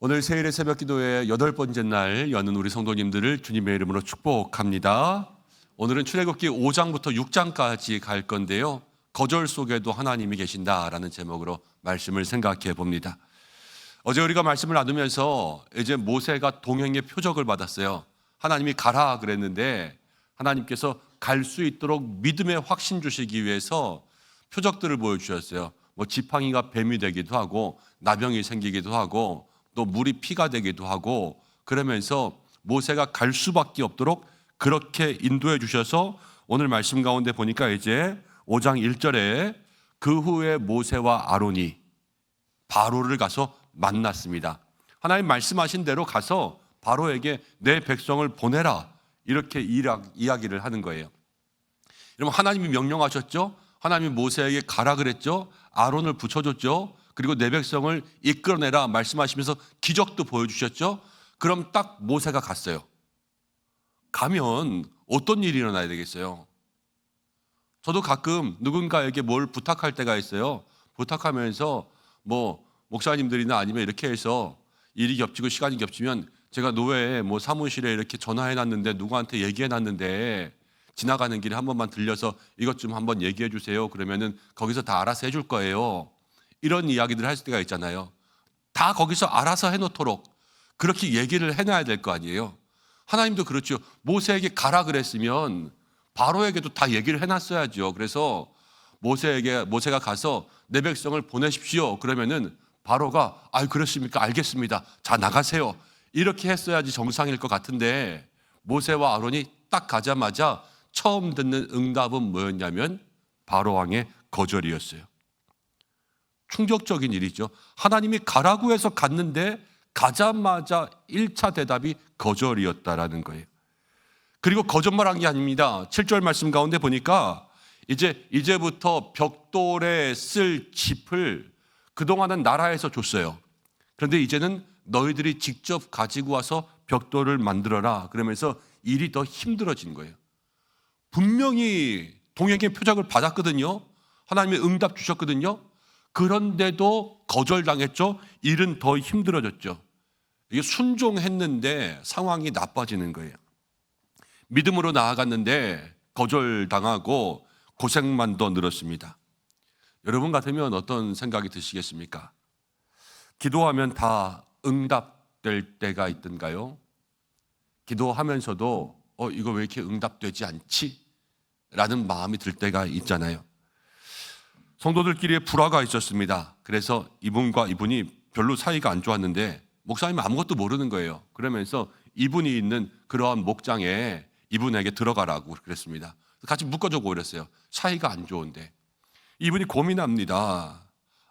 오늘 세일의 새벽 기도의 8번째 날 여는 우리 성도님들을 주님의 이름으로 축복합니다. 오늘은 출애굽기 5장부터 6장까지 갈 건데요. 거절 속에도 하나님이 계신다라는 제목으로 말씀을 생각해 봅니다. 어제 우리가 말씀을 나누면서 이제 모세가 동행의 표적을 받았어요. 하나님이 가라 그랬는데 하나님께서 갈 수 있도록 믿음의 확신 주시기 위해서 표적들을 보여주셨어요. 지팡이가 뱀이 되기도 하고 나병이 생기기도 하고 또 물이 피가 되기도 하고 그러면서 모세가 갈 수밖에 없도록 그렇게 인도해 주셔서 오늘 말씀 가운데 보니까 이제 5장 1절에 그 후에 모세와 아론이 바로를 가서 만났습니다. 하나님 말씀하신 대로 가서 바로에게 내 백성을 보내라 이렇게 이야기를 하는 거예요. 여러분, 하나님이 명령하셨죠. 하나님이 모세에게 가라 그랬죠. 아론을 붙여줬죠. 그리고 내 백성을 이끌어내라 말씀하시면서 기적도 보여주셨죠. 그럼 딱 모세가 갔어요. 가면 어떤 일이 일어나야 되겠어요? 저도 가끔 누군가에게 뭘 부탁할 때가 있어요. 부탁하면서 목사님들이나 아니면 이렇게 해서 일이 겹치고 시간이 겹치면 제가 노회에 사무실에 이렇게 전화해놨는데 누구한테 얘기해놨는데 지나가는 길에 한 번만 들려서 이것 좀 한번 얘기해 주세요. 그러면은 거기서 다 알아서 해줄 거예요. 이런 이야기들을 할 때가 있잖아요. 다 거기서 알아서 해놓도록 그렇게 얘기를 해놔야 될 거 아니에요. 하나님도 그렇죠. 모세에게 가라 그랬으면 바로에게도 다 얘기를 해놨어야죠. 그래서 모세가 가서 내 백성을 보내십시오. 그러면은 바로가 그렇습니까? 알겠습니다. 자, 나가세요. 이렇게 했어야지 정상일 것 같은데 모세와 아론이 딱 가자마자 처음 듣는 응답은 뭐였냐면 바로 왕의 거절이었어요. 충격적인 일이죠. 하나님이 가라고 해서 갔는데 가자마자 1차 대답이 거절이었다라는 거예요. 그리고 거짓말 한 게 아닙니다. 7절 말씀 가운데 보니까 이제부터 벽돌에 쓸 짚을 그동안은 나라에서 줬어요. 그런데 이제는 너희들이 직접 가지고 와서 벽돌을 만들어라. 그러면서 일이 더 힘들어진 거예요. 분명히 동행의 표적을 받았거든요. 하나님의 응답 주셨거든요. 그런데도 거절당했죠. 일은 더 힘들어졌죠. 이게 순종했는데 상황이 나빠지는 거예요. 믿음으로 나아갔는데 거절당하고 고생만 더 늘었습니다. 여러분 같으면 어떤 생각이 드시겠습니까? 기도하면 다 응답될 때가 있던가요? 기도하면서도 이거 왜 이렇게 응답되지 않지? 라는 마음이 들 때가 있잖아요. 성도들끼리의 불화가 있었습니다. 그래서 이분과 이분이 별로 사이가 안 좋았는데 목사님은 아무것도 모르는 거예요. 그러면서 이분이 있는 그러한 목장에 이분에게 들어가라고 그랬습니다. 같이 묶어주고 그랬어요. 사이가 안 좋은데. 이분이 고민합니다.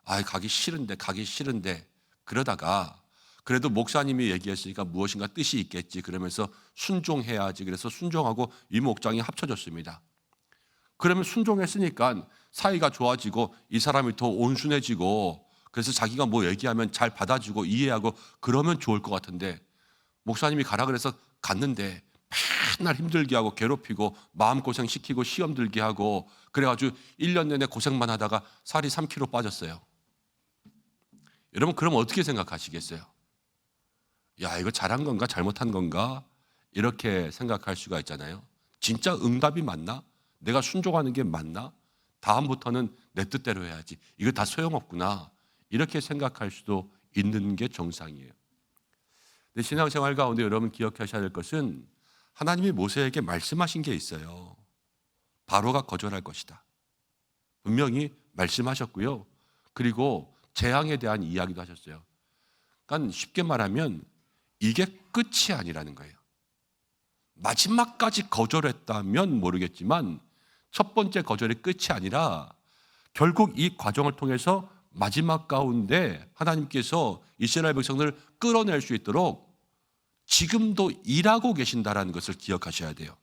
가기 싫은데 그러다가 그래도 목사님이 얘기했으니까 무엇인가 뜻이 있겠지. 그러면서 순종해야지. 그래서 순종하고 이 목장이 합쳐졌습니다. 그러면 순종했으니까 사이가 좋아지고 이 사람이 더 온순해지고 그래서 자기가 얘기하면 잘 받아주고 이해하고 그러면 좋을 것 같은데 목사님이 가라 그래서 갔는데 맨날 힘들게 하고 괴롭히고 마음고생 시키고 시험 들게 하고 그래가지고 1년 내내 고생만 하다가 살이 3kg 빠졌어요. 여러분, 그럼 어떻게 생각하시겠어요? 이거 잘한 건가 잘못한 건가 이렇게 생각할 수가 있잖아요. 진짜 응답이 맞나? 내가 순종하는 게 맞나? 다음부터는 내 뜻대로 해야지. 이거 다 소용없구나. 이렇게 생각할 수도 있는 게 정상이에요. 근데 신앙생활 가운데 여러분 기억하셔야 될 것은 하나님이 모세에게 말씀하신 게 있어요. 바로가 거절할 것이다. 분명히 말씀하셨고요. 그리고 재앙에 대한 이야기도 하셨어요. 그러니까 쉽게 말하면 이게 끝이 아니라는 거예요. 마지막까지 거절했다면 모르겠지만 첫 번째 거절이 끝이 아니라 결국 이 과정을 통해서 마지막 가운데 하나님께서 이스라엘 백성들을 끌어낼 수 있도록 지금도 일하고 계신다라는 것을 기억하셔야 돼요.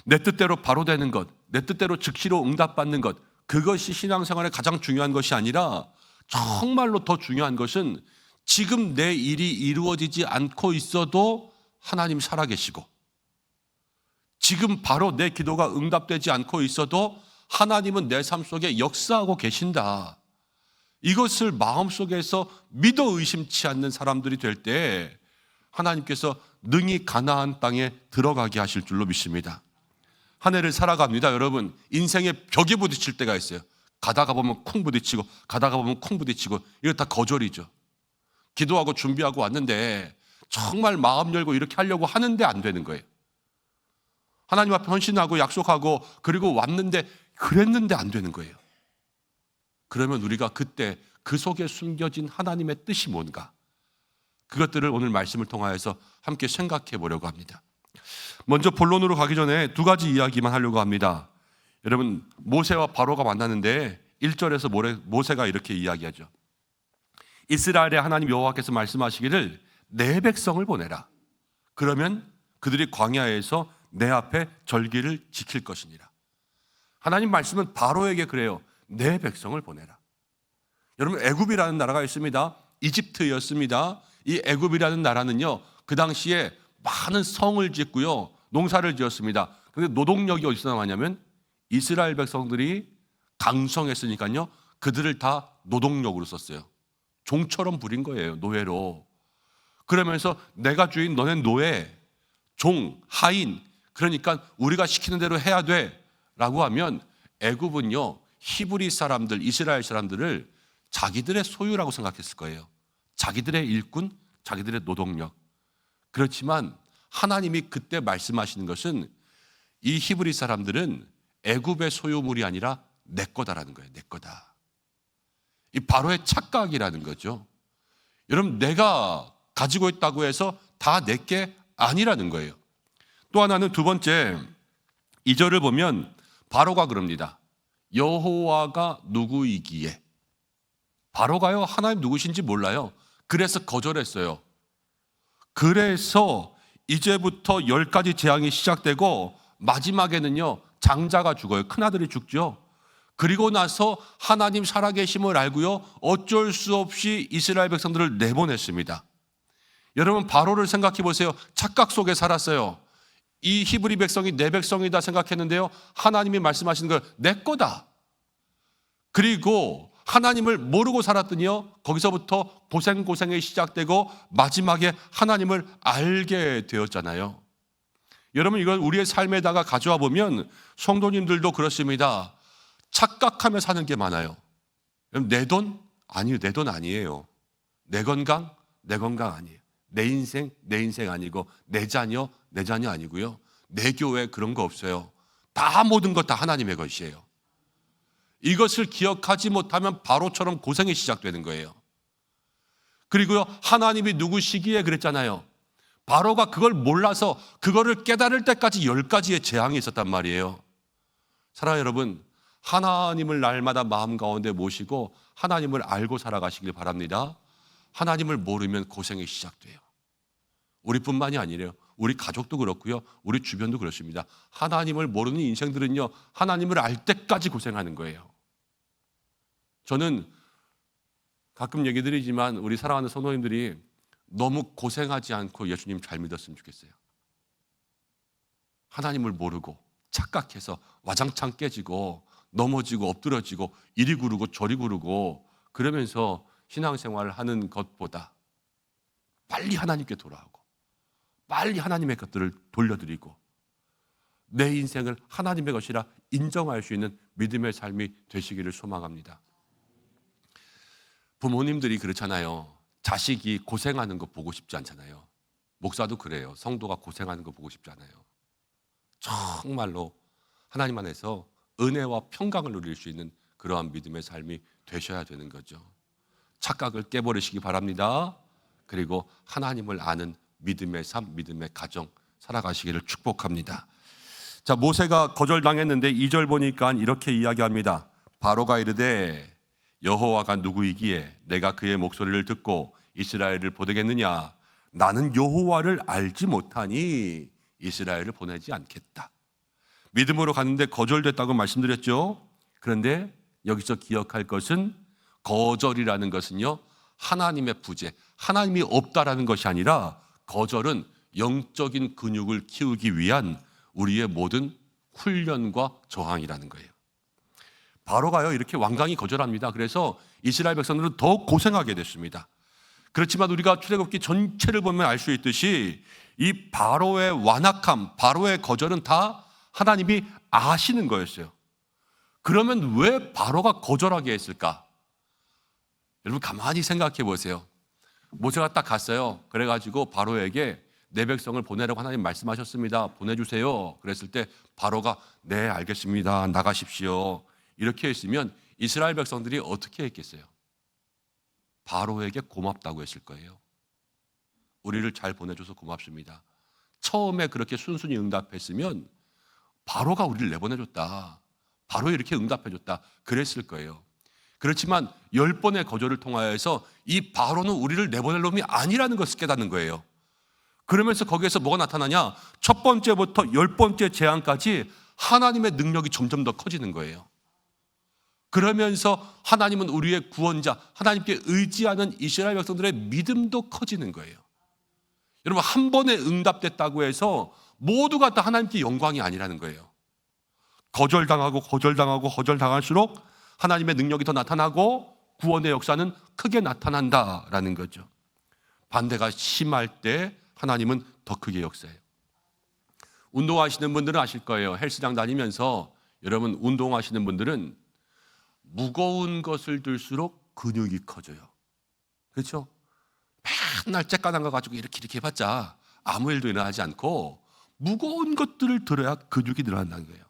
내 뜻대로 바로 되는 것, 내 뜻대로 즉시로 응답받는 것, 그것이 신앙생활의 가장 중요한 것이 아니라 정말로 더 중요한 것은 지금 내 일이 이루어지지 않고 있어도 하나님 살아계시고 지금 바로 내 기도가 응답되지 않고 있어도 하나님은 내 삶 속에 역사하고 계신다. 이것을 마음속에서 믿어 의심치 않는 사람들이 될 때 하나님께서 능히 가나안 땅에 들어가게 하실 줄로 믿습니다. 한 해를 살아갑니다. 여러분, 인생의 벽에 부딪힐 때가 있어요. 가다가 보면 쿵 부딪히고 가다가 보면 쿵 부딪히고, 이거 다 거절이죠. 기도하고 준비하고 왔는데 정말 마음 열고 이렇게 하려고 하는데 안 되는 거예요. 하나님 앞에 헌신하고 약속하고 그리고 왔는데 그랬는데 안 되는 거예요. 그러면 우리가 그때 그 속에 숨겨진 하나님의 뜻이 뭔가, 그것들을 오늘 말씀을 통하여서 함께 생각해 보려고 합니다. 먼저 본론으로 가기 전에 두 가지 이야기만 하려고 합니다. 여러분, 모세와 바로가 만났는데 1절에서 모세가 이렇게 이야기하죠. 이스라엘의 하나님 여호와께서 말씀하시기를 내 백성을 보내라. 그러면 그들이 광야에서 내 앞에 절기를 지킬 것이니라. 하나님 말씀은 바로에게 그래요. 내 백성을 보내라. 여러분, 애굽이라는 나라가 있습니다. 이집트였습니다. 이 애굽이라는 나라는요, 그 당시에 많은 성을 짓고요, 농사를 지었습니다. 그런데 노동력이 어디서 나왔냐면 이스라엘 백성들이 강성했으니까요, 그들을 다 노동력으로 썼어요. 종처럼 부린 거예요, 노예로. 그러면서 내가 주인, 너넨 노예, 종, 하인, 그러니까 우리가 시키는 대로 해야 돼 라고 하면 애굽은요, 히브리 사람들, 이스라엘 사람들을 자기들의 소유라고 생각했을 거예요. 자기들의 일꾼, 자기들의 노동력. 그렇지만 하나님이 그때 말씀하시는 것은 이 히브리 사람들은 애굽의 소유물이 아니라 내 거다라는 거예요. 내 거다. 이 바로의 착각이라는 거죠. 여러분, 내가 가지고 있다고 해서 다 내 게 아니라는 거예요. 또 하나는 두 번째, 2절을 보면 바로가 그럽니다. 여호와가 누구이기에. 바로가요, 하나님 누구신지 몰라요. 그래서 거절했어요. 그래서 이제부터 10가지 재앙이 시작되고 마지막에는요, 장자가 죽어요. 큰아들이 죽죠. 그리고 나서 하나님 살아계심을 알고요, 어쩔 수 없이 이스라엘 백성들을 내보냈습니다. 여러분, 바로를 생각해 보세요. 착각 속에 살았어요. 이 히브리 백성이 내 백성이다 생각했는데요, 하나님이 말씀하시는 걸 내 거다. 그리고 하나님을 모르고 살았더니요, 거기서부터 고생이 시작되고 마지막에 하나님을 알게 되었잖아요. 여러분, 이걸 우리의 삶에다가 가져와 보면 성도님들도 그렇습니다. 착각하며 사는 게 많아요. 내 돈? 아니요, 내 돈 아니에요. 내 건강? 내 건강 아니에요. 내 인생? 내 인생 아니고, 내 자녀? 내 자녀 아니고요. 내 교회? 그런 거 없어요. 다 모든 것 다 하나님의 것이에요. 이것을 기억하지 못하면 바로처럼 고생이 시작되는 거예요. 그리고요, 하나님이 누구시기에 그랬잖아요. 바로가 그걸 몰라서 그거를 깨달을 때까지 10가지의 재앙이 있었단 말이에요. 사랑하는 여러분, 하나님을 날마다 마음 가운데 모시고 하나님을 알고 살아가시길 바랍니다. 하나님을 모르면 고생이 시작돼요. 우리뿐만이 아니래요. 우리 가족도 그렇고요, 우리 주변도 그렇습니다. 하나님을 모르는 인생들은요, 하나님을 알 때까지 고생하는 거예요. 저는 가끔 얘기 드리지만 우리 사랑하는 성도님들이 너무 고생하지 않고 예수님 잘 믿었으면 좋겠어요. 하나님을 모르고 착각해서 와장창 깨지고 넘어지고 엎드러지고 이리 구르고 저리 구르고 그러면서 신앙생활을 하는 것보다 빨리 하나님께 돌아오고 빨리 하나님의 것들을 돌려드리고 내 인생을 하나님의 것이라 인정할 수 있는 믿음의 삶이 되시기를 소망합니다. 부모님들이 그렇잖아요. 자식이 고생하는 거 보고 싶지 않잖아요. 목사도 그래요. 성도가 고생하는 거 보고 싶지 않아요. 정말로 하나님 안에서 은혜와 평강을 누릴 수 있는 그러한 믿음의 삶이 되셔야 되는 거죠. 착각을 깨버리시기 바랍니다. 그리고 하나님을 아는 믿음의 삶, 믿음의 가정 살아가시기를 축복합니다. 자, 모세가 거절당했는데 2절 보니까 이렇게 이야기합니다. 바로가 이르되 여호와가 누구이기에 내가 그의 목소리를 듣고 이스라엘을 보내겠느냐? 나는 여호와를 알지 못하니 이스라엘을 보내지 않겠다. 믿음으로 갔는데 거절됐다고 말씀드렸죠. 그런데 여기서 기억할 것은 거절이라는 것은요, 하나님의 부재, 하나님이 없다라는 것이 아니라 거절은 영적인 근육을 키우기 위한 우리의 모든 훈련과 저항이라는 거예요. 바로가요 이렇게 완강히 거절합니다. 그래서 이스라엘 백성들은 더 고생하게 됐습니다. 그렇지만 우리가 출애굽기 전체를 보면 알 수 있듯이 이 바로의 완악함, 바로의 거절은 다 하나님이 아시는 거였어요. 그러면 왜 바로가 거절하게 했을까? 여러분 가만히 생각해 보세요. 모세가 딱 갔어요. 그래가지고 바로에게 내 백성을 보내라고 하나님 말씀하셨습니다. 보내주세요. 그랬을 때 바로가 네 알겠습니다. 나가십시오. 이렇게 했으면 이스라엘 백성들이 어떻게 했겠어요? 바로에게 고맙다고 했을 거예요. 우리를 잘 보내줘서 고맙습니다. 처음에 그렇게 순순히 응답했으면 바로가 우리를 내보내줬다. 바로 이렇게 응답해줬다. 그랬을 거예요. 그렇지만 10번의 거절을 통하여서 이 바로는 우리를 내보낼 놈이 아니라는 것을 깨닫는 거예요. 그러면서 거기에서 뭐가 나타나냐? 첫 번째부터 10번째 재앙까지 하나님의 능력이 점점 더 커지는 거예요. 그러면서 하나님은 우리의 구원자, 하나님께 의지하는 이스라엘 백성들의 믿음도 커지는 거예요. 여러분 한 번에 응답됐다고 해서 모두가 다 하나님께 영광이 아니라는 거예요. 거절당할수록 하나님의 능력이 더 나타나고 구원의 역사는 크게 나타난다라는 거죠. 반대가 심할 때 하나님은 더 크게 역사해요. 운동하시는 분들은 아실 거예요. 헬스장 다니면서 여러분 운동하시는 분들은 무거운 것을 들수록 근육이 커져요. 그렇죠? 맨날 쬐까난 거 가지고 이렇게 해봤자 아무 일도 일어나지 않고 무거운 것들을 들어야 근육이 늘어난다는 거예요.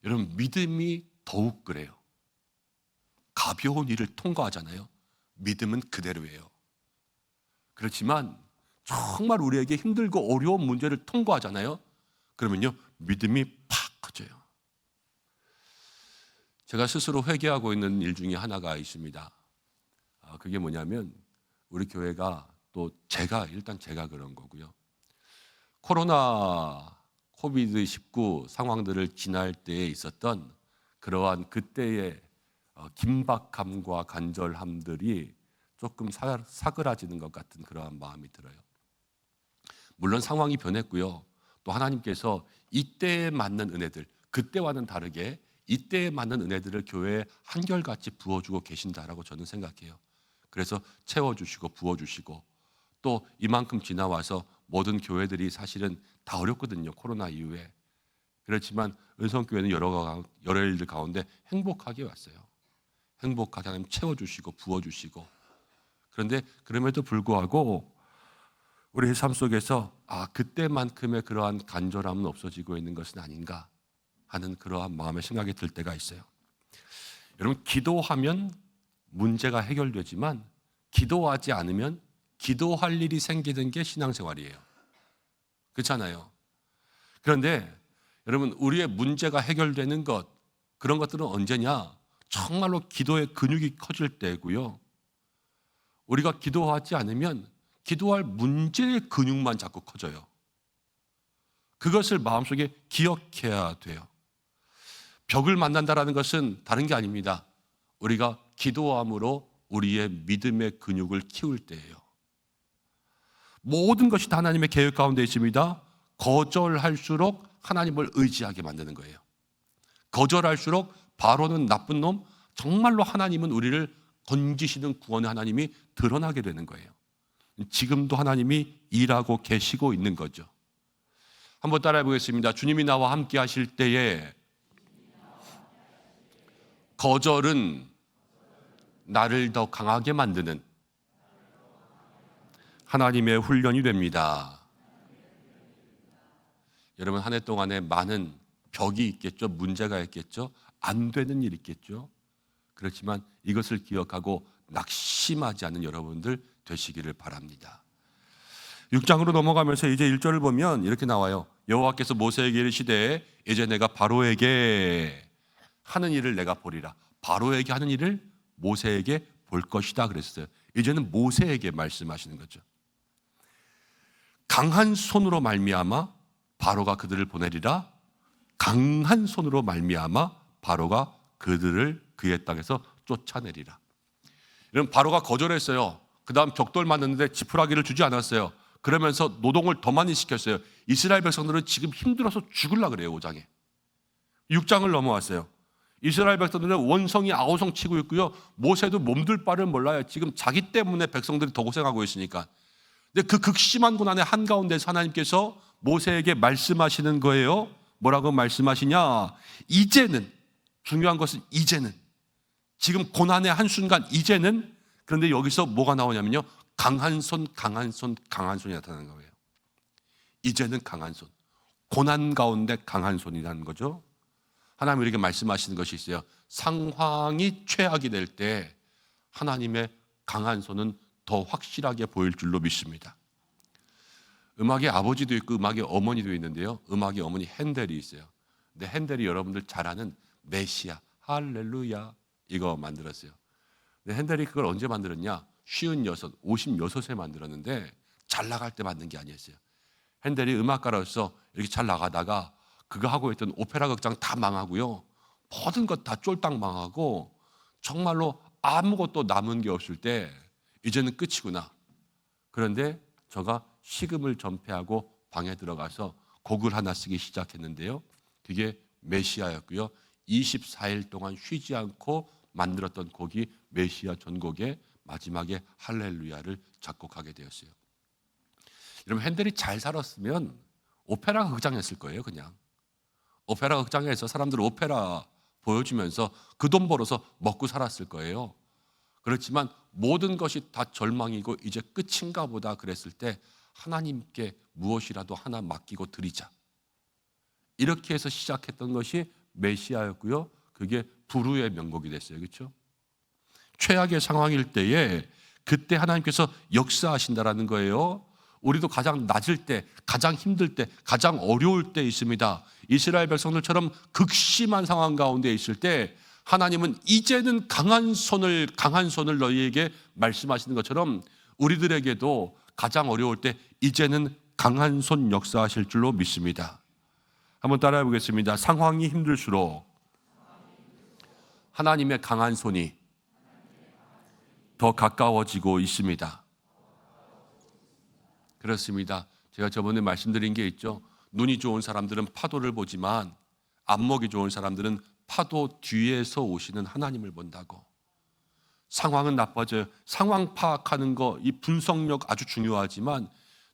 여러분 믿음이 더욱 그래요. 가벼운 일을 통과하잖아요. 믿음은 그대로예요. 그렇지만 정말 우리에게 힘들고 어려운 문제를 통과하잖아요. 그러면요 믿음이 팍 커져요. 제가 스스로 회개하고 있는 일 중에 하나가 있습니다. 그게 뭐냐면 우리 교회가 또 제가 그런 거고요. 코로나 코비드-19 상황들을 지날 때에 있었던 그러한 그때의 긴박함과 간절함들이 조금 사그라지는 것 같은 그러한 마음이 들어요. 물론 상황이 변했고요. 또 하나님께서 이때에 맞는 은혜들, 그때와는 다르게 이때에 맞는 은혜들을 교회에 한결같이 부어주고 계신다라고 저는 생각해요. 그래서 채워주시고 부어주시고 또 이만큼 지나와서 모든 교회들이 사실은 다 어렵거든요. 코로나 이후에. 그렇지만 은성교회는 여러 일들 가운데 행복하게 왔어요. 행복하게 하나님 채워주시고 부어주시고. 그런데 그럼에도 불구하고 우리의 삶 속에서 그때만큼의 그러한 간절함은 없어지고 있는 것은 아닌가 하는 그러한 마음의 생각이 들 때가 있어요. 여러분 기도하면 문제가 해결되지만 기도하지 않으면 기도할 일이 생기는 게 신앙생활이에요. 그렇잖아요. 그런데 여러분 우리의 문제가 해결되는 것 그런 것들은 언제냐? 정말로 기도의 근육이 커질 때고요. 우리가 기도하지 않으면 기도할 문제의 근육만 자꾸 커져요. 그것을 마음속에 기억해야 돼요. 벽을 만난다라는 것은 다른 게 아닙니다. 우리가 기도함으로 우리의 믿음의 근육을 키울 때예요. 모든 것이 다 하나님의 계획 가운데 있습니다. 거절할수록 하나님을 의지하게 만드는 거예요. 거절할수록 바로는 나쁜 놈, 정말로 하나님은 우리를 건지시는 구원의 하나님이 드러나게 되는 거예요. 지금도 하나님이 일하고 계시고 있는 거죠. 한번 따라해 보겠습니다. 주님이 나와 함께 하실 때에 거절은 나를 더 강하게 만드는 하나님의 훈련이 됩니다. 여러분 한 해 동안에 많은 벽이 있겠죠. 문제가 있겠죠. 안 되는 일이 있겠죠. 그렇지만 이것을 기억하고 낙심하지 않는 여러분들 되시기를 바랍니다. 6장으로 넘어가면서 이제 1절을 보면 이렇게 나와요. 여호와께서 모세에게 이르시되 이제 내가 바로에게 하는 일을 내가 보리라. 바로에게 하는 일을 모세에게 볼 것이다 그랬어요. 이제는 모세에게 말씀하시는 거죠. 강한 손으로 말미암아 바로가 그들을 보내리라. 강한 손으로 말미암아 바로가 그들을 그의 땅에서 쫓아내리라. 이런 바로가 거절했어요. 그 다음 벽돌 만드는데 지푸라기를 주지 않았어요. 그러면서 노동을 더 많이 시켰어요. 이스라엘 백성들은 지금 힘들어서 죽으려고 그래요. 5장에 6장을 넘어왔어요. 이스라엘 백성들은 원성이 아우성 치고 있고요. 모세도 몸둘 바를 몰라요. 지금 자기 때문에 백성들이 더 고생하고 있으니까. 근데 그 극심한 고난의 한가운데서 하나님께서 모세에게 말씀하시는 거예요. 뭐라고 말씀하시냐? 이제는, 중요한 것은 이제는, 지금 고난의 한순간 이제는, 그런데 여기서 뭐가 나오냐면요, 강한 손, 강한 손, 강한 손이 나타나는 거예요. 이제는 강한 손, 고난 가운데 강한 손이라는 거죠. 하나님 우리에게 말씀하시는 것이 있어요. 상황이 최악이 될 때 하나님의 강한 손은 더 확실하게 보일 줄로 믿습니다. 음악의 아버지도 있고 음악의 어머니도 있는데요, 음악의 어머니 핸델이 있어요. 근데 핸델이 여러분들 잘 아는 메시아, 할렐루야 이거 만들었어요. 근데 핸델이 그걸 언제 만들었냐? 56에 만들었는데 잘 나갈 때 만든 게 아니었어요. 핸델이 음악가로서 이렇게 잘 나가다가 그거 하고 있던 오페라 극장 다 망하고요, 모든 것 다 쫄딱 망하고 정말로 아무것도 남은 게 없을 때 이제는 끝이구나. 그런데 저가 식음을 전폐하고 방에 들어가서 곡을 하나 쓰기 시작했는데요, 그게 메시아였고요. 24일 동안 쉬지 않고 만들었던 곡이 메시아 전곡의 마지막에 할렐루야를 작곡하게 되었어요. 여러분, 핸델이 잘 살았으면 오페라 극장이었을 거예요. 그냥 오페라 극장에서 사람들 오페라 보여주면서 그 돈 벌어서 먹고 살았을 거예요. 그렇지만 모든 것이 다 절망이고 이제 끝인가 보다 그랬을 때 하나님께 무엇이라도 하나 맡기고 드리자, 이렇게 해서 시작했던 것이 메시아였고요. 그게 불후의 명곡이 됐어요. 그렇죠? 최악의 상황일 때에 그때 하나님께서 역사하신다라는 거예요. 우리도 가장 낮을 때, 가장 힘들 때, 가장 어려울 때 있습니다. 이스라엘 백성들처럼 극심한 상황 가운데 있을 때 하나님은 이제는 강한 손을 너희에게 말씀하시는 것처럼 우리들에게도 가장 어려울 때 이제는 강한 손 역사하실 줄로 믿습니다. 한번 따라해 보겠습니다. 상황이 힘들수록 하나님의 강한 손이 더 가까워지고 있습니다. 그렇습니다. 제가 저번에 말씀드린 게 있죠. 눈이 좋은 사람들은 파도를 보지만 안목이 좋은 사람들은 파도 뒤에서 오시는 하나님을 본다고. 상황은 나빠져요. 상황 파악하는 거, 이 분석력 아주 중요하지만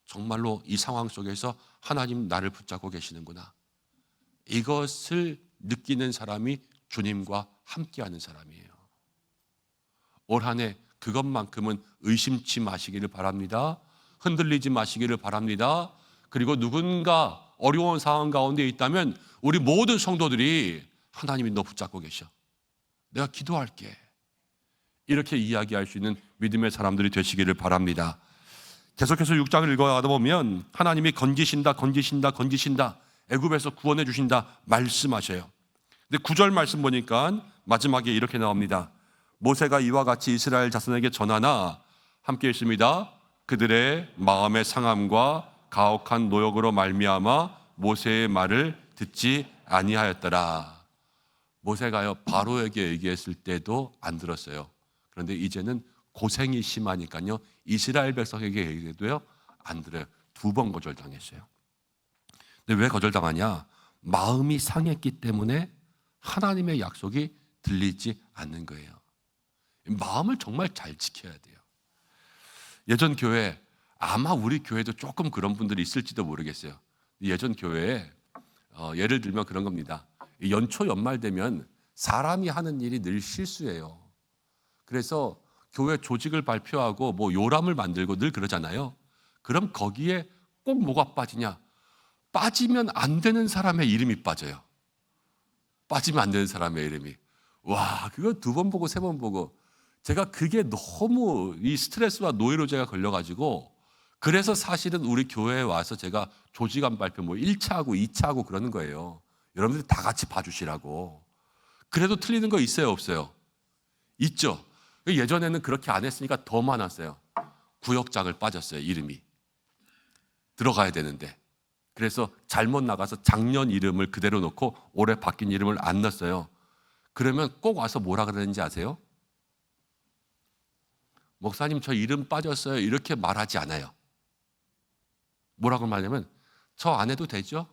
정말로 이 상황 속에서 하나님 나를 붙잡고 계시는구나, 이것을 느끼는 사람이 주님과 함께하는 사람이에요. 올 한 해 그것만큼은 의심치 마시기를 바랍니다. 흔들리지 마시기를 바랍니다. 그리고 누군가 어려운 상황 가운데 있다면 우리 모든 성도들이 하나님이 너 붙잡고 계셔, 내가 기도할게, 이렇게 이야기할 수 있는 믿음의 사람들이 되시기를 바랍니다. 계속해서 6장을 읽어가다 보면 하나님이 건지신다, 애굽에서 구원해 주신다 말씀하셔요. 근데 9절 말씀 보니까 마지막에 이렇게 나옵니다. 모세가 이와 같이 이스라엘 자손에게 전하나 함께 있습니다. 그들의 마음의 상함과 가혹한 노역으로 말미암아 모세의 말을 듣지 아니하였더라. 모세가요, 바로에게 얘기했을 때도 안 들었어요. 그런데 이제는 고생이 심하니까요, 이스라엘 백성에게 얘기해도요 안 들어요. 2번 거절당했어요. 근데 왜 거절당하냐? 마음이 상했기 때문에 하나님의 약속이 들리지 않는 거예요. 마음을 정말 잘 지켜야 돼요. 예전 교회, 아마 우리 교회도 조금 그런 분들이 있을지도 모르겠어요. 예전 교회에 예를 들면 그런 겁니다. 연초 연말 되면 사람이 하는 일이 늘 실수예요. 그래서 교회 조직을 발표하고 뭐 요람을 만들고 늘 그러잖아요. 그럼 거기에 꼭 뭐가 빠지냐? 빠지면 안 되는 사람의 이름이 빠져요. 빠지면 안 되는 사람의 이름이. 와, 그거 2번 보고 3번 보고 제가 그게 너무 이 스트레스와 노예로 제가 걸려가지고, 그래서 사실은 우리 교회에 와서 제가 조직안 발표 뭐 1차하고 2차하고 그러는 거예요. 여러분들이 다 같이 봐주시라고. 그래도 틀리는 거 있어요, 없어요? 있죠. 예전에는 그렇게 안 했으니까 더 많았어요. 구역장을 빠졌어요, 이름이. 들어가야 되는데. 그래서 잘못 나가서 작년 이름을 그대로 놓고 올해 바뀐 이름을 안 넣었어요. 그러면 꼭 와서 뭐라 그러는지 아세요? 목사님, 저 이름 빠졌어요, 이렇게 말하지 않아요. 뭐라고 말하냐면 저 안 해도 되죠?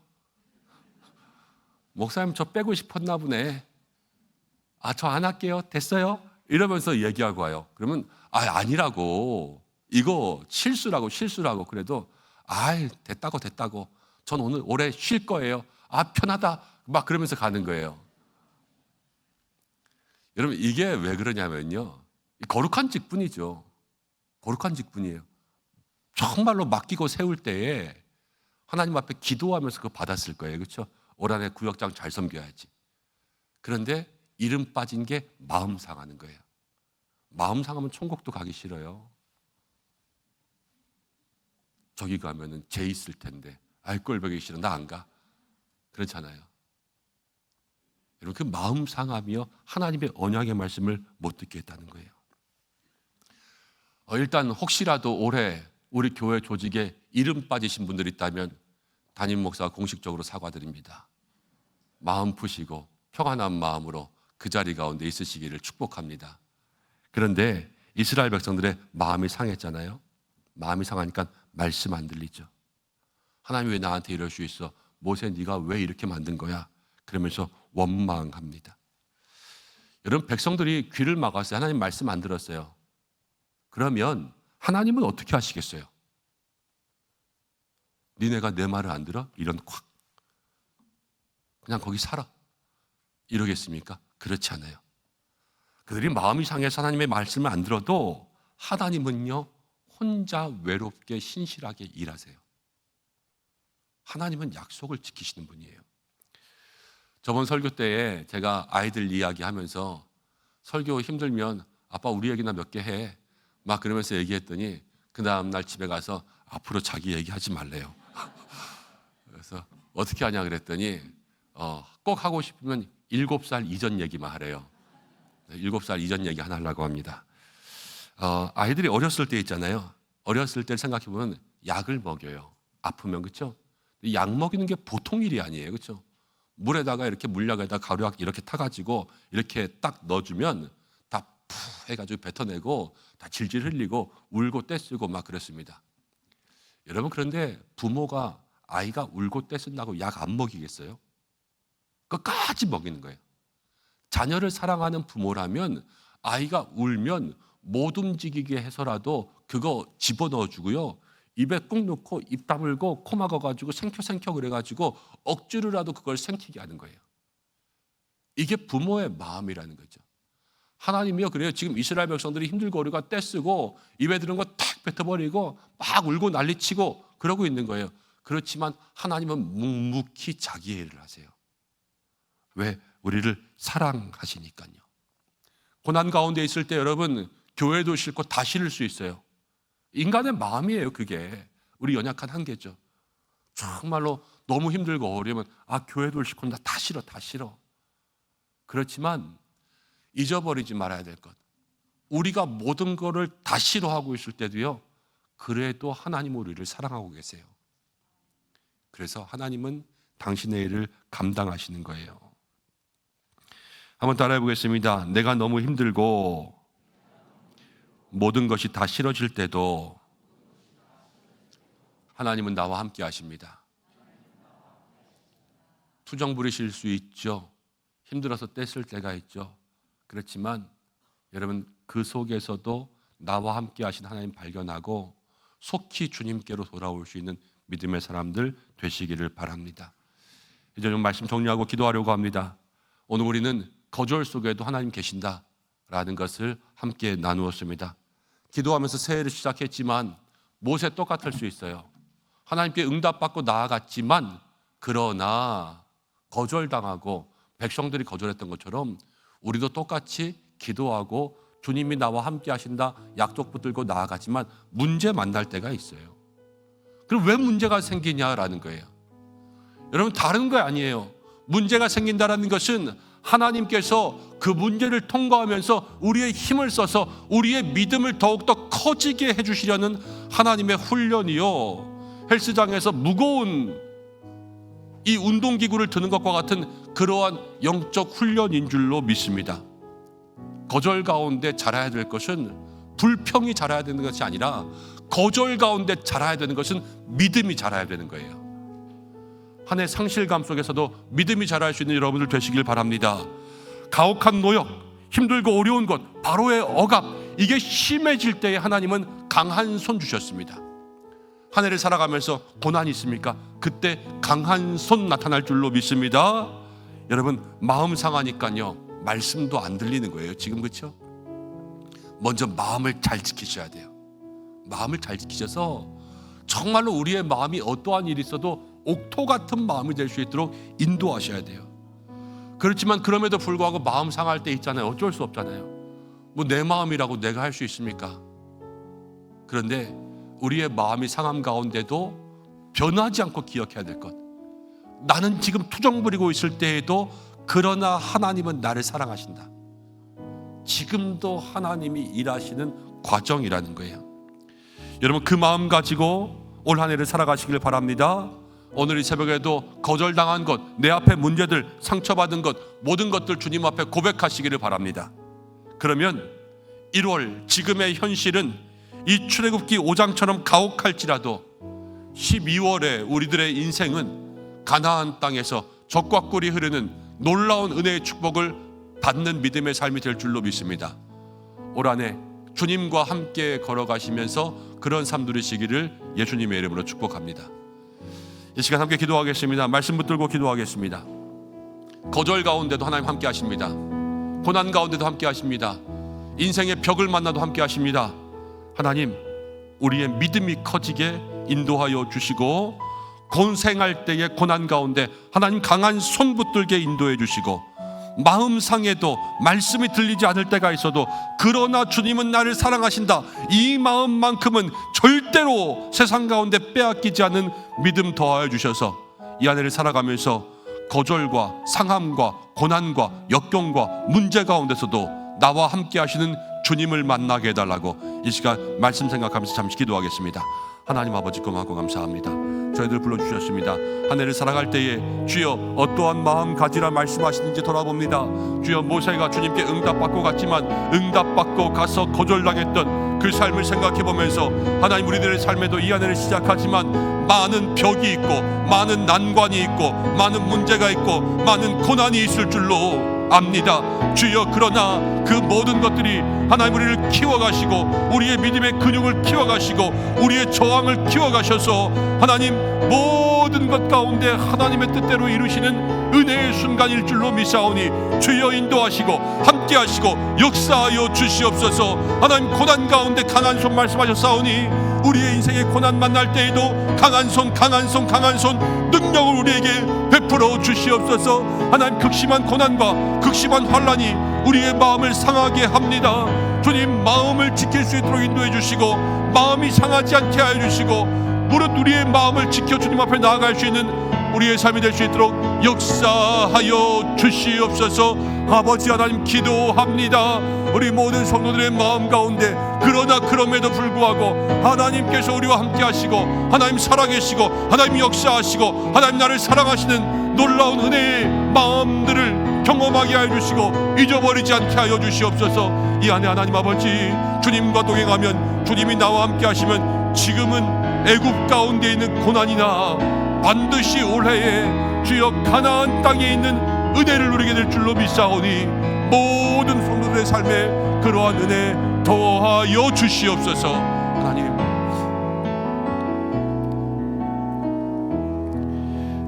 목사님, 저 빼고 싶었나 보네. 저 안 할게요. 됐어요? 이러면서 얘기하고 와요. 그러면 아니라고. 이거 실수라고. 그래도 됐다고. 전 올해 쉴 거예요. 편하다. 막 그러면서 가는 거예요. 여러분, 이게 왜 그러냐면요. 거룩한 직분이죠. 거룩한 직분이에요. 정말로 맡기고 세울 때에 하나님 앞에 기도하면서 그거 받았을 거예요. 그렇죠? 올 한해 구역장 잘 섬겨야지. 그런데 이름 빠진 게 마음 상하는 거예요. 마음 상하면 천국도 가기 싫어요. 저기 가면은 죄 있을 텐데 꼴보기 싫어. 나 안 가. 그렇잖아요. 여러분, 그 마음 상하며 하나님의 언약의 말씀을 못 듣게 했다는 거예요. 일단 혹시라도 올해 우리 교회 조직에 이름 빠지신 분들이 있다면 담임 목사가 공식적으로 사과드립니다. 마음 푸시고 평안한 마음으로 그 자리 가운데 있으시기를 축복합니다. 그런데 이스라엘 백성들의 마음이 상했잖아요. 마음이 상하니까 말씀 안 들리죠. 하나님 왜 나한테 이럴 수 있어? 모세 네가 왜 이렇게 만든 거야? 그러면서 원망합니다. 여러분, 백성들이 귀를 막았어요. 하나님 말씀 안 들었어요. 그러면 하나님은 어떻게 하시겠어요? 니네가 내 말을 안 들어? 이런 콱. 그냥 거기 살아. 이러겠습니까? 그렇지 않아요. 그들이 마음이 상해서 하나님의 말씀을 안 들어도 하나님은요, 혼자 외롭게 신실하게 일하세요. 하나님은 약속을 지키시는 분이에요. 저번 설교 때에 제가 아이들 이야기하면서 설교 힘들면 아빠 우리 얘기나 몇 개 해. 막 그러면서 얘기했더니 그 다음날 집에 가서 앞으로 자기 얘기하지 말래요. 그래서 어떻게 하냐 그랬더니 꼭 하고 싶으면 7살 이전 얘기만 하래요. 7살 이전 얘기 하나 하려고 합니다. 아이들이 어렸을 때 있잖아요. 어렸을 때 생각해보면 약을 먹여요. 아프면. 그렇죠? 약 먹이는 게 보통 일이 아니에요. 그렇죠? 물에다가 이렇게 물약에다 가루약 이렇게 타가지고 이렇게 딱 넣어주면 다 푸 해가지고 뱉어내고 다 질질 흘리고 울고 떼쓰고 막 그랬습니다. 여러분, 그런데 부모가 아이가 울고 떼쓴다고 약 안 먹이겠어요? 끝까지 먹이는 거예요. 자녀를 사랑하는 부모라면 아이가 울면 못 움직이게 해서라도 그거 집어넣어 주고요. 입에 꾹 넣고 입 다물고 코 막아가지고 생켜 그래가지고 억지로라도 그걸 생기게 하는 거예요. 이게 부모의 마음이라는 거죠. 하나님이요, 그래요. 지금 이스라엘 백성들이 힘들고 어려가 떼쓰고 입에 들은 거 탁 뱉어버리고 막 울고 난리치고 그러고 있는 거예요. 그렇지만 하나님은 묵묵히 자기의 일을 하세요. 왜? 우리를 사랑하시니까요. 고난 가운데 있을 때 여러분, 교회도 싫고 다 싫을 수 있어요. 인간의 마음이에요. 그게 우리 연약한 한계죠. 정말로 너무 힘들고 어려우면 교회도 싫고 나 다 싫어. 그렇지만 잊어버리지 말아야 될 것, 우리가 모든 거를 다 싫어하고 있을 때도요, 그래도 하나님 우리를 사랑하고 계세요. 그래서 하나님은 당신의 일을 감당하시는 거예요. 한번 따라해 보겠습니다. 내가 너무 힘들고 모든 것이 다 싫어질 때도 하나님은 나와 함께 하십니다. 투정 부리실 수 있죠. 힘들어서 떼쓸 때가 있죠. 그렇지만 여러분, 그 속에서도 나와 함께 하신 하나님 발견하고 속히 주님께로 돌아올 수 있는 믿음의 사람들 되시기를 바랍니다. 이제 좀 말씀 정리하고 기도하려고 합니다. 오늘 우리는 거절 속에도 하나님 계신다라는 것을 함께 나누었습니다. 기도하면서 새해를 시작했지만 모세 똑같을 수 있어요. 하나님께 응답받고 나아갔지만 그러나 거절당하고 백성들이 거절했던 것처럼 우리도 똑같이 기도하고 주님이 나와 함께 하신다 약속 붙들고 나아가지만 문제 만날 때가 있어요. 그럼 왜 문제가 생기냐라는 거예요. 여러분, 다른 거 아니에요. 문제가 생긴다라는 것은 하나님께서 그 문제를 통과하면서 우리의 힘을 써서 우리의 믿음을 더욱더 커지게 해주시려는 하나님의 훈련이요, 헬스장에서 무거운 이 운동기구를 드는 것과 같은 그러한 영적 훈련인 줄로 믿습니다. 거절 가운데 자라야 될 것은 불평이 자라야 되는 것이 아니라 거절 가운데 자라야 되는 것은 믿음이 자라야 되는 거예요. 한 해 상실감 속에서도 믿음이 자랄 수 있는 여러분들 되시길 바랍니다. 가혹한 노역, 힘들고 어려운 것, 바로의 억압, 이게 심해질 때에 하나님은 강한 손 주셨습니다. 한 해를 살아가면서 고난이 있습니까? 그때 강한 손 나타날 줄로 믿습니다. 여러분, 마음 상하니까요 말씀도 안 들리는 거예요. 지금 그렇죠? 먼저 마음을 잘 지키셔야 돼요. 마음을 잘 지키셔서 정말로 우리의 마음이 어떠한 일이 있어도 옥토 같은 마음이 될 수 있도록 인도하셔야 돼요. 그렇지만 그럼에도 불구하고 마음 상할 때 있잖아요. 어쩔 수 없잖아요. 뭐 내 마음이라고 내가 할 수 있습니까? 그런데 우리의 마음이 상함 가운데도 변하지 않고 기억해야 될 것, 나는 지금 투정 부리고 있을 때에도 그러나 하나님은 나를 사랑하신다. 지금도 하나님이 일하시는 과정이라는 거예요. 여러분, 그 마음 가지고 올 한 해를 살아가시길 바랍니다. 오늘 이 새벽에도 거절당한 것, 내 앞에 문제들, 상처받은 것, 모든 것들 주님 앞에 고백하시기를 바랍니다. 그러면 1월, 지금의 현실은 이 출애굽기 5장처럼 가혹할지라도 12월에 우리들의 인생은 가나안 땅에서 젖과 꿀이 흐르는 놀라운 은혜의 축복을 받는 믿음의 삶이 될 줄로 믿습니다. 올 한 해 주님과 함께 걸어가시면서 그런 삶 누리시기를 예수님의 이름으로 축복합니다. 이 시간 함께 기도하겠습니다. 말씀 붙들고 기도하겠습니다. 거절 가운데도 하나님 함께 하십니다. 고난 가운데도 함께 하십니다. 인생의 벽을 만나도 함께 하십니다. 하나님, 우리의 믿음이 커지게 인도하여 주시고, 고생할 때의 고난 가운데 하나님 강한 손 붙들게 인도해 주시고, 마음 상해도 말씀이 들리지 않을 때가 있어도 그러나 주님은 나를 사랑하신다, 이 마음만큼은 절대로 세상 가운데 빼앗기지 않는 믿음 더하여 주셔서 이 한 해를 살아가면서 거절과 상함과 고난과 역경과 문제 가운데서도 나와 함께 하시는 주님을 만나게 해달라고 이 시간 말씀 생각하면서 잠시 기도하겠습니다. 하나님 아버지, 고맙고 감사합니다. 저희들 불러주셨습니다. 한 해를 살아갈 때에 주여 어떠한 마음 가지라 말씀하시는지 돌아봅니다. 주여, 모세가 주님께 응답받고 갔지만 응답받고 가서 거절당했던 그 삶을 생각해보면서 하나님, 우리들의 삶에도 이 한 해를 시작하지만 많은 벽이 있고 많은 난관이 있고 많은 문제가 있고 많은 고난이 있을 줄로 압니다. 주여, 그러나 그 모든 것들이 하나님 우리를 키워가시고 우리의 믿음의 근육을 키워가시고 우리의 저항을 키워가셔서 하나님 모든 것 가운데 하나님의 뜻대로 이루시는 은혜의 순간일 줄로 믿사오니 주여 인도하시고 함께하시고 역사하여 주시옵소서. 하나님, 고난 가운데 강한 손 말씀하셨사오니 우리의 인생의 고난 만날 때에도 강한 손 능력을 우리에게 베풀어 주시옵소서. 하나님, 극심한 고난과 극심한 환난이 우리의 마음을 상하게 합니다. 주님, 마음을 지킬 수 있도록 인도해 주시고 마음이 상하지 않게 하여 주시고 무릇 우리의 마음을 지켜 주님 앞에 나아갈 수 있는 우리의 삶이 될 수 있도록 역사하여 주시옵소서. 아버지 하나님, 기도합니다. 우리 모든 성도들의 마음 가운데 그러나 그럼에도 불구하고 하나님께서 우리와 함께 하시고 하나님 살아계시고 하나님 역사하시고 하나님 나를 사랑하시는 놀라운 은혜의 마음들을 경험하게 하여 주시고 잊어버리지 않게 하여 주시옵소서. 이 안에 하나님 아버지, 주님과 동행하면 주님이 나와 함께 하시면 지금은 애굽 가운데 있는 고난이나 반드시 올해에 주여 가나안 땅에 있는 은혜를 누리게 될 줄로 믿사오니 모든 성도들의 삶에 그러한 은혜 더하여 주시옵소서. 하나님,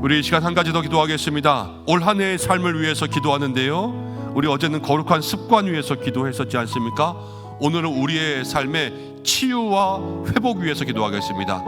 우리 이 시간 한 가지 더 기도하겠습니다. 올 한 해의 삶을 위해서 기도하는데요, 우리 어제는 거룩한 습관 위해서 기도했었지 않습니까? 오늘은 우리의 삶의 치유와 회복 위해서 기도하겠습니다.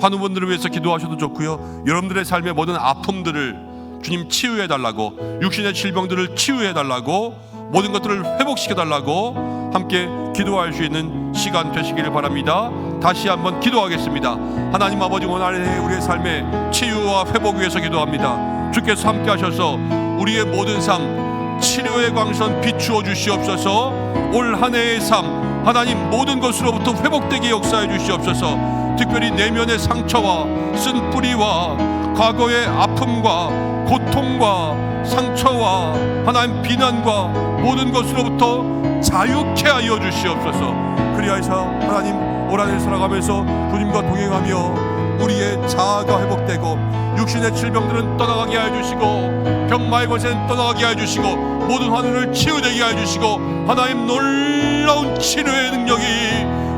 환우분들을 위해서 기도하셔도 좋고요, 여러분들의 삶의 모든 아픔들을 주님 치유해달라고, 육신의 질병들을 치유해달라고, 모든 것들을 회복시켜달라고 함께 기도할 수 있는 시간 되시기를 바랍니다. 다시 한번 기도하겠습니다. 하나님 아버지, 오늘 우리의 삶의 치유와 회복 위해서 기도합니다. 주께서 함께 하셔서 우리의 모든 삶 치료의 광선 비추어 주시옵소서. 올 한 해의 삶 하나님 모든 것으로부터 회복되게 역사해 주시옵소서. 특별히 내면의 상처와 쓴 뿌리와 과거의 아픔과 고통과 상처와 하나님 비난과 모든 것으로부터 자유케 하여 주시옵소서. 그리하여서 하나님 올 한 해 살아가면서 주님과 동행하며 우리의 자아가 회복되고 육신의 질병들은 떠나가게 하여 주시고 병마의 권세는 떠나가게 하여 주시고 모든 환우를 치유되게 해주시고 하나님 놀라운 치료의 능력이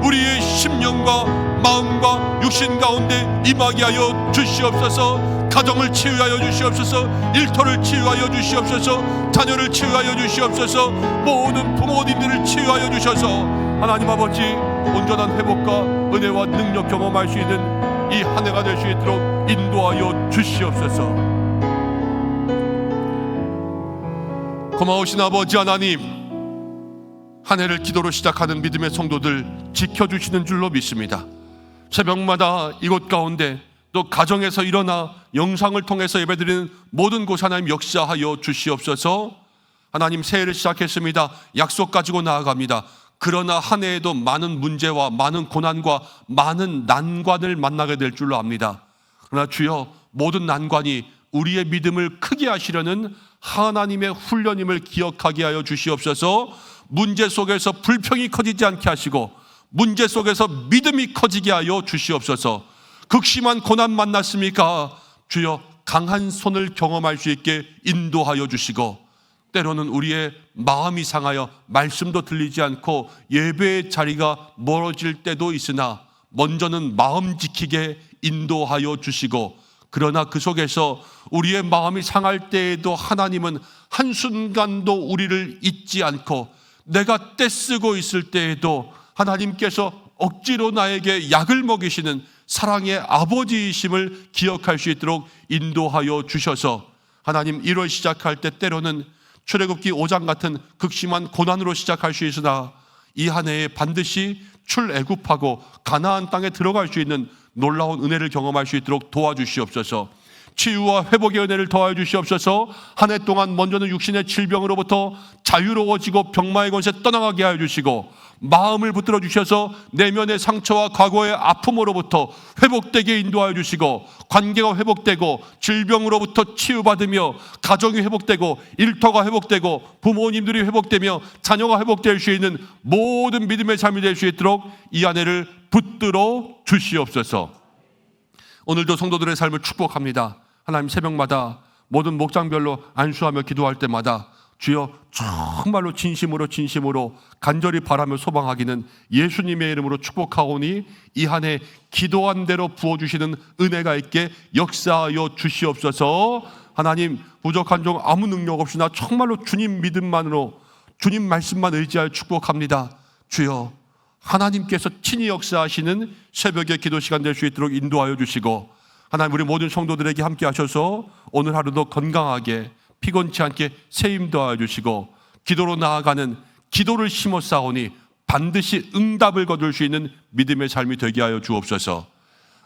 우리의 심령과 마음과 육신 가운데 임하게 하여 주시옵소서. 가정을 치유하여 주시옵소서. 일터를 치유하여 주시옵소서. 자녀를 치유하여 주시옵소서. 모든 부모님들을 치유하여 주셔서 하나님 아버지 온전한 회복과 은혜와 능력 경험할 수 있는 이 한 해가 될 수 있도록 인도하여 주시옵소서. 고마우신 아버지 하나님, 한 해를 기도로 시작하는 믿음의 성도들 지켜주시는 줄로 믿습니다. 새벽마다 이곳 가운데 또 가정에서 일어나 영상을 통해서 예배드리는 모든 곳 하나님 역사하여 주시옵소서. 하나님 새해를 시작했습니다. 약속 가지고 나아갑니다. 그러나 한 해에도 많은 문제와 많은 고난과 많은 난관을 만나게 될 줄로 압니다. 그러나 주여 모든 난관이 우리의 믿음을 크게 하시려는 하나님의 훈련임을 기억하게 하여 주시옵소서. 문제 속에서 불평이 커지지 않게 하시고 문제 속에서 믿음이 커지게 하여 주시옵소서. 극심한 고난 만났습니까? 주여 강한 손을 경험할 수 있게 인도하여 주시고 때로는 우리의 마음이 상하여 말씀도 들리지 않고 예배의 자리가 멀어질 때도 있으나 먼저는 마음 지키게 인도하여 주시고 그러나 그 속에서 우리의 마음이 상할 때에도 하나님은 한순간도 우리를 잊지 않고 내가 떼쓰고 있을 때에도 하나님께서 억지로 나에게 약을 먹이시는 사랑의 아버지이심을 기억할 수 있도록 인도하여 주셔서 하나님 1월 시작할 때 때로는 출애굽기 5장 같은 극심한 고난으로 시작할 수 있으나 이 한 해에 반드시 출애굽하고 가나안 땅에 들어갈 수 있는 놀라운 은혜를 경험할 수 있도록 도와주시옵소서. 치유와 회복의 은혜를 더하여 주시옵소서. 한 해 동안 먼저는 육신의 질병으로부터 자유로워지고 병마의 권세 떠나가게 하여 주시고 마음을 붙들어 주셔서 내면의 상처와 과거의 아픔으로부터 회복되게 인도하여 주시고 관계가 회복되고 질병으로부터 치유받으며 가정이 회복되고 일터가 회복되고 부모님들이 회복되며 자녀가 회복될 수 있는 모든 믿음의 삶이 될 수 있도록 이 한 해를 붙들어 주시옵소서. 오늘도 성도들의 삶을 축복합니다. 하나님 새벽마다 모든 목장별로 안수하며 기도할 때마다 주여 정말로 진심으로 간절히 바라며 소망하기는 예수님의 이름으로 축복하오니 이 한 해 기도한 대로 부어주시는 은혜가 있게 역사하여 주시옵소서. 하나님 부족한 종 아무 능력 없으나 정말로 주님 믿음만으로 주님 말씀만 의지하여 축복합니다. 주여 하나님께서 친히 역사하시는 새벽의 기도 시간 될 수 있도록 인도하여 주시고 하나님 우리 모든 성도들에게 함께 하셔서 오늘 하루도 건강하게 피곤치 않게 세임 더하여 주시고 기도로 나아가는 기도를 심어 싸우니 반드시 응답을 거둘 수 있는 믿음의 삶이 되게 하여 주옵소서.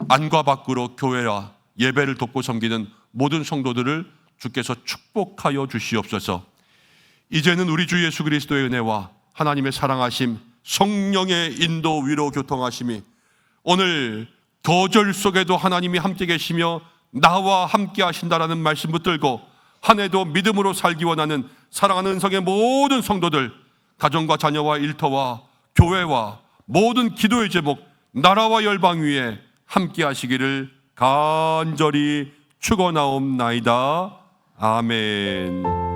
안과 밖으로 교회와 예배를 돕고 섬기는 모든 성도들을 주께서 축복하여 주시옵소서. 이제는 우리 주 예수 그리스도의 은혜와 하나님의 사랑하심 성령의 인도 위로 교통하심이 오늘 거절 속에도 하나님이 함께 계시며 나와 함께 하신다라는 말씀 붙들고 한 해도 믿음으로 살기 원하는 사랑하는 은성의 모든 성도들 가정과 자녀와 일터와 교회와 모든 기도의 제목 나라와 열방 위에 함께 하시기를 간절히 축원하옵나이다. 아멘.